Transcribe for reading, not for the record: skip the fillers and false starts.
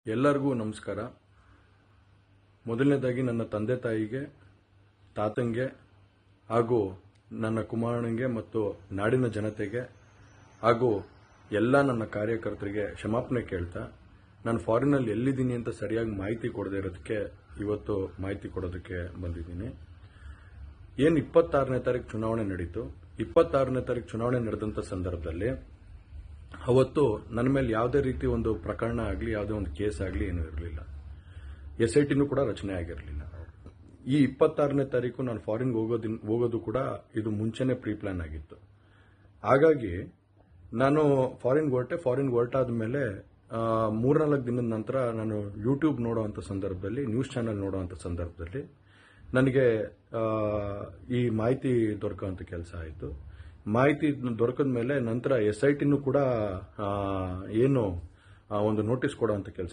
ಎಲ್ಲರಿಗೂ ನಮಸ್ಕಾರ. ಮೊದಲನೇದಾಗಿ ನನ್ನ ತಂದೆ ತಾಯಿಗೆ, ತಾತಂಗೆ ಹಾಗೂ ನನ್ನ ಕುಮಾರನಿಗೆ ಮತ್ತು ನಾಡಿನ ಜನತೆಗೆ ಹಾಗೂ ಎಲ್ಲ ನನ್ನ ಕಾರ್ಯಕರ್ತರಿಗೆ ಕ್ಷಮಾಪಣೆ ಕೇಳ್ತಾ, ನಾನು ಫಾರಿನಲ್ಲಿ ಎಲ್ಲಿದ್ದೀನಿ ಅಂತ ಸರಿಯಾಗಿ ಮಾಹಿತಿ ಕೊಡದೇ ಇರೋದಕ್ಕೆ ಇವತ್ತು ಮಾಹಿತಿ ಕೊಡೋದಕ್ಕೆ ಬಂದಿದ್ದೀನಿ. ಏನು 26ನೇ ತಾರೀಕು ಚುನಾವಣೆ ನಡೀತು. 26ನೇ ತಾರೀಕು ಚುನಾವಣೆ ನಡೆದಂಥ ಸಂದರ್ಭದಲ್ಲಿ ಅವತ್ತು ನನ್ನ ಮೇಲೆ ಯಾವುದೇ ರೀತಿ ಒಂದು ಪ್ರಕರಣ ಆಗಲಿ, ಯಾವುದೇ ಒಂದು ಕೇಸ್ ಆಗಲಿ ಏನೂ ಇರಲಿಲ್ಲ. SITನೂ ಕೂಡ ರಚನೆ ಆಗಿರಲಿಲ್ಲ. ಈ 26ನೇ ತಾರೀಕು ನಾನು ಫಾರಿನ್ಗೆ ಹೋಗೋದು ಕೂಡ ಇದು ಮುಂಚೆನೇ ಪ್ರೀ ಪ್ಲಾನ್ ಆಗಿತ್ತು. ಹಾಗಾಗಿ ನಾನು ಫಾರಿನ್ಗೆ ಹೊರಟಾದ ಮೇಲೆ 3-4 ದಿನದ ನಂತರ ನಾನು ಯೂಟ್ಯೂಬ್ ನೋಡುವಂಥ ಸಂದರ್ಭದಲ್ಲಿ, ನ್ಯೂಸ್ ಚಾನೆಲ್ ನೋಡುವಂಥ ಸಂದರ್ಭದಲ್ಲಿ ನನಗೆ ಈ ಮಾಹಿತಿ ದೊರಕುವಂಥ ಕೆಲಸ ಆಯಿತು. ಮಾಹಿತಿ ದೊರಕಿದ ಮೇಲೆ ನಂತರ SITನೂ ಕೂಡ ಏನು ಒಂದು ನೋಟಿಸ್ ಕೊಡುವಂಥ ಕೆಲಸ